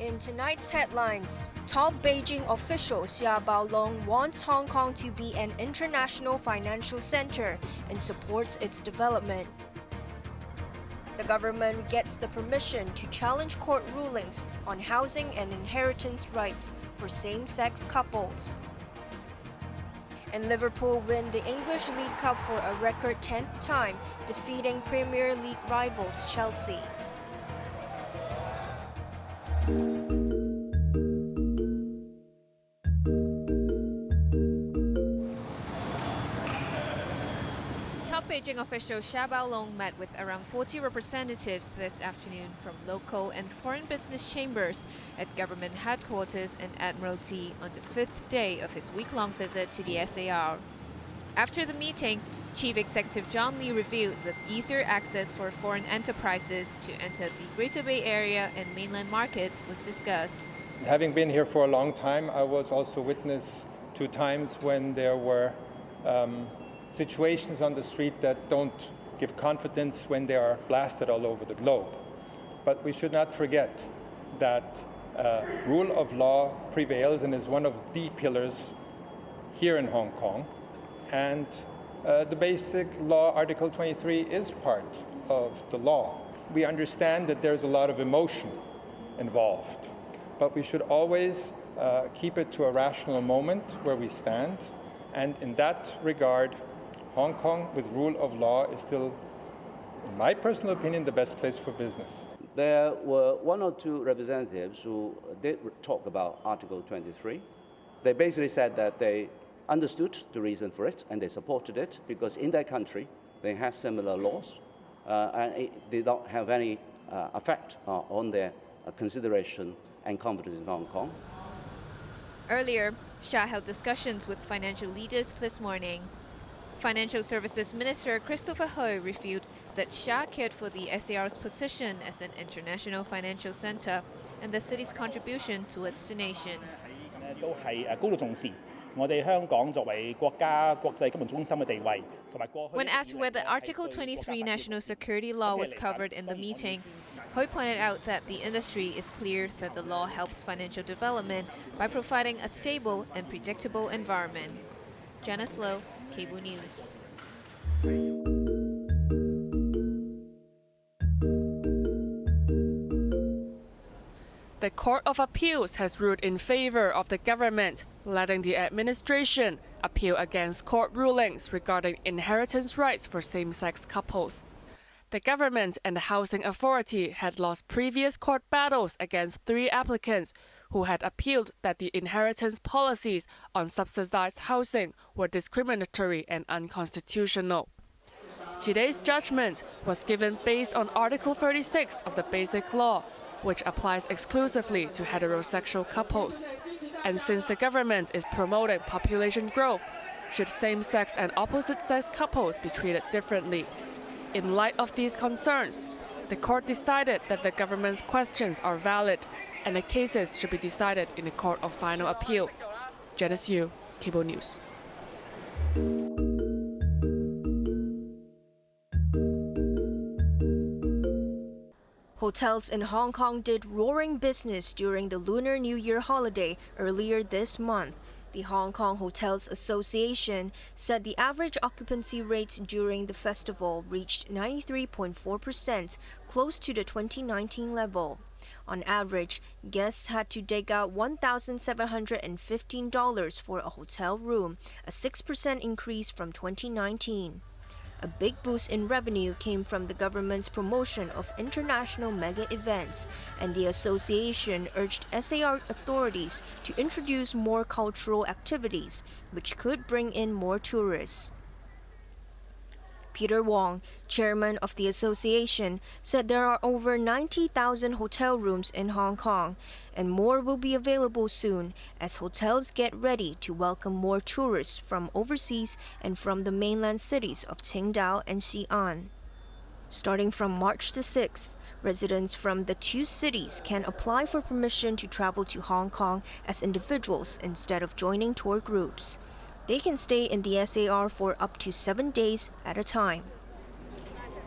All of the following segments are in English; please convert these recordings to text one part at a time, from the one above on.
In tonight's headlines, top Beijing official Xia Baolong wants Hong Kong to be an international financial center and supports its development. The government gets the permission to challenge court rulings on housing and inheritance rights for same-sex couples. And Liverpool win the English League Cup for a record 10th time, defeating Premier League rivals Chelsea. Top Beijing official Xia Baolong met with around 40 representatives this afternoon from local and foreign business chambers at government headquarters and Admiralty on the fifth day of his week-long visit to the SAR. After the meeting, Chief Executive John Lee revealed that easier access for foreign enterprises to enter the Greater Bay Area and mainland markets was discussed. Having been here for a long time, I was also witness to times when there were situations on the street that don't give confidence when they are blasted all over the globe. But we should not forget that rule of law prevails and is one of the pillars here in Hong Kong. And the basic law, Article 23, is part of the law. We understand that there's a lot of emotion involved, but we should always keep it to a rational moment where we stand. And in that regard, Hong Kong with rule of law is still, in my personal opinion, the best place for business. There were one or two representatives who did talk about Article 23. They basically said that they understood the reason for it and they supported it because in their country they have similar laws and it did not have any effect on their consideration and confidence in Hong Kong. Earlier, Xia held discussions with financial leaders this morning. Financial Services Minister Christopher Hui revealed that Xia cared for the SAR's position as an international financial center and the city's contribution towards the nation. When asked whether Article 23 national security law was covered in the meeting, Hui pointed out that the industry is clear that the law helps financial development by providing a stable and predictable environment. Janice Low, Cable News. The Court of Appeals has ruled in favor of the government, letting the administration appeal against court rulings regarding inheritance rights for same-sex couples. The government and the Housing Authority had lost previous court battles against 3 applicants who had appealed that the inheritance policies on subsidized housing were discriminatory and unconstitutional. Today's judgment was given based on Article 36 of the Basic Law, which applies exclusively to heterosexual couples. And since the government is promoting population growth, should same-sex and opposite-sex couples be treated differently? In light of these concerns, the court decided that the government's questions are valid and the cases should be decided in the Court of Final Appeal. Janice Yu, Cable News. Hotels in Hong Kong did roaring business during the Lunar New Year holiday earlier this month. The Hong Kong Hotels Association said the average occupancy rates during the festival reached 93.4%, close to the 2019 level. On average, guests had to dig out $1,715 for a hotel room, a 6% increase from 2019. A big boost in revenue came from the government's promotion of international mega events, and the association urged SAR authorities to introduce more cultural activities, which could bring in more tourists. Peter Wong, chairman of the association, said there are over 90,000 hotel rooms in Hong Kong, and more will be available soon as hotels get ready to welcome more tourists from overseas and from the mainland cities of Qingdao and Xi'an. Starting from March the 6th, residents from the 2 cities can apply for permission to travel to Hong Kong as individuals instead of joining tour groups. They can stay in the SAR for up to 7 days at a time.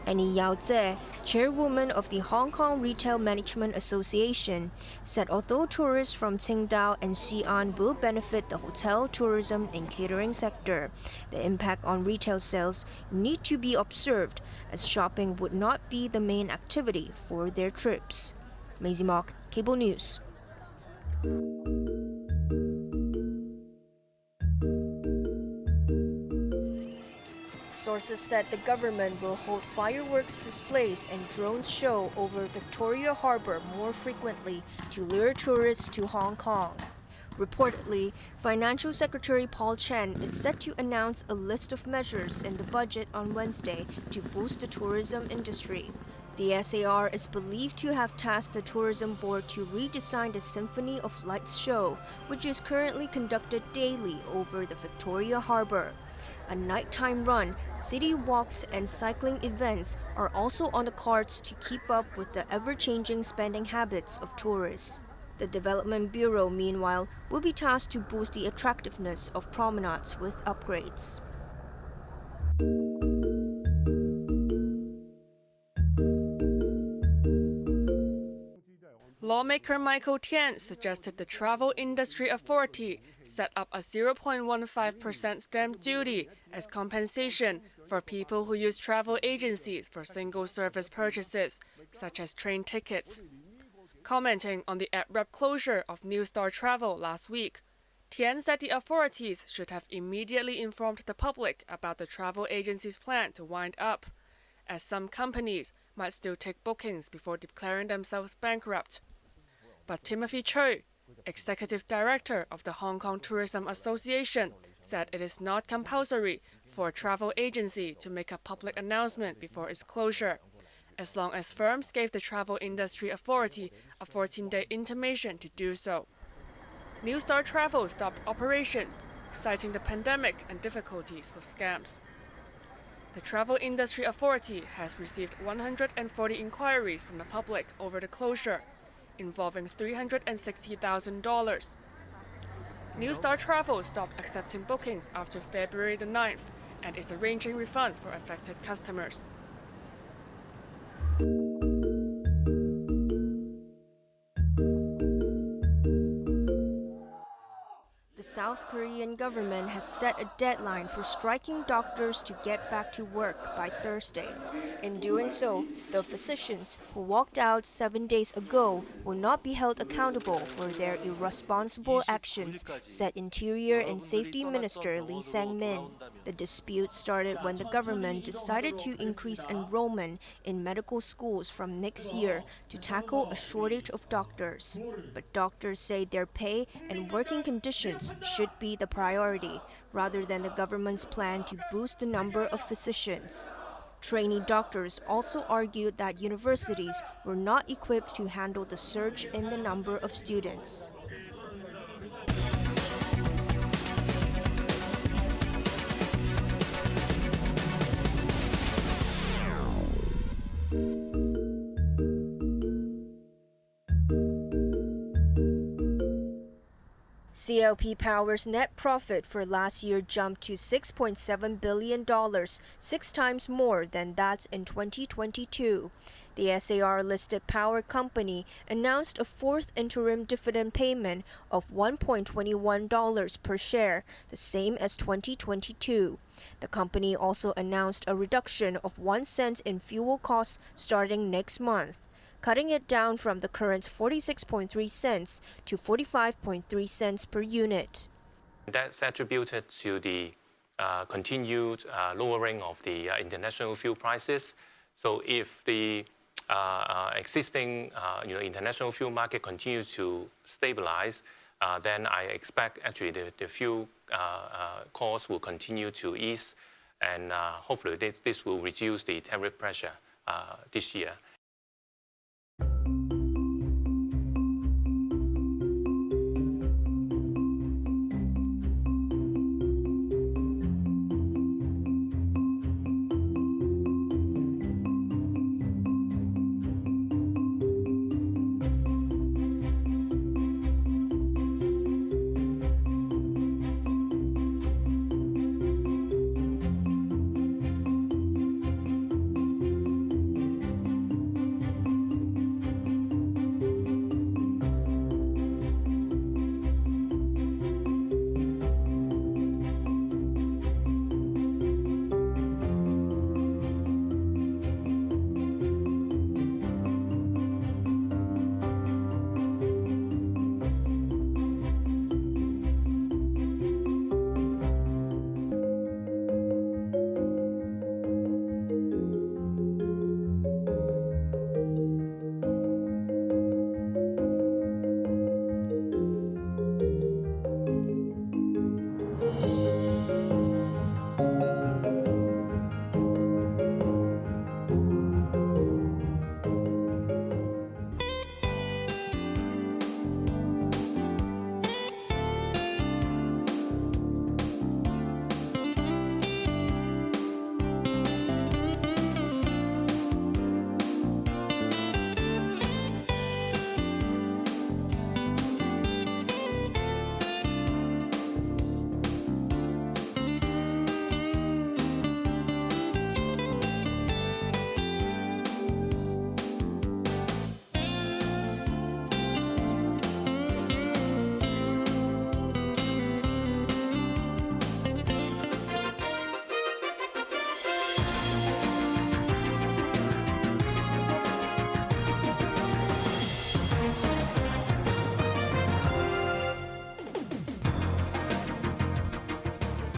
Annie Yao Tse, chairwoman of the Hong Kong Retail Management Association, said although tourists from Qingdao and Xi'an will benefit the hotel, tourism and catering sector, the impact on retail sales need to be observed as shopping would not be the main activity for their trips. Maisie Mock, Cable News. Sources said the government will hold fireworks displays and drones show over Victoria Harbour more frequently to lure tourists to Hong Kong. Reportedly, Financial Secretary Paul Chen is set to announce a list of measures in the budget on Wednesday to boost the tourism industry. The SAR is believed to have tasked the Tourism Board to redesign the Symphony of Lights show, which is currently conducted daily over the Victoria Harbour. A nighttime run, city walks and cycling events are also on the cards to keep up with the ever-changing spending habits of tourists. The Development Bureau, meanwhile, will be tasked to boost the attractiveness of promenades with upgrades. Lawmaker Michael Tian suggested the Travel Industry Authority set up a 0.15% stamp duty as compensation for people who use travel agencies for single-service purchases, such as train tickets. Commenting on the abrupt closure of New Star Travel last week, Tian said the authorities should have immediately informed the public about the travel agency's plan to wind up, as some companies might still take bookings before declaring themselves bankrupt. But Timothy Choi, executive director of the Hong Kong Tourism Association, said it is not compulsory for a travel agency to make a public announcement before its closure, as long as firms gave the Travel Industry Authority a 14-day intimation to do so. New Star Travel stopped operations, citing the pandemic and difficulties with scams. The Travel Industry Authority has received 140 inquiries from the public over the closure, involving $360,000. New Star Travel stopped accepting bookings after February the 9th and is arranging refunds for affected customers. The South Korean government has set a deadline for striking doctors to get back to work by Thursday. In doing so, the physicians who walked out 7 days ago will not be held accountable for their irresponsible actions, said Interior and Safety Minister Lee Sang-min. The dispute started when the government decided to increase enrollment in medical schools from next year to tackle a shortage of doctors. But doctors say their pay and working conditions should be the priority, rather than the government's plan to boost the number of physicians. Trainee doctors also argued that universities were not equipped to handle the surge in the number of students. CLP Power's net profit for last year jumped to $6.7 billion, 6 times more than that in 2022. The SAR-listed power company announced a fourth interim dividend payment of $1.21 per share, the same as 2022. The company also announced a reduction of 1 cent in fuel costs starting next month, cutting it down from the current 46.3 cents to 45.3 cents per unit. That's attributed to the continued lowering of the international fuel prices. So if the existing international fuel market continues to stabilize, then I expect actually the fuel costs will continue to ease, and hopefully this will reduce the tariff pressure this year.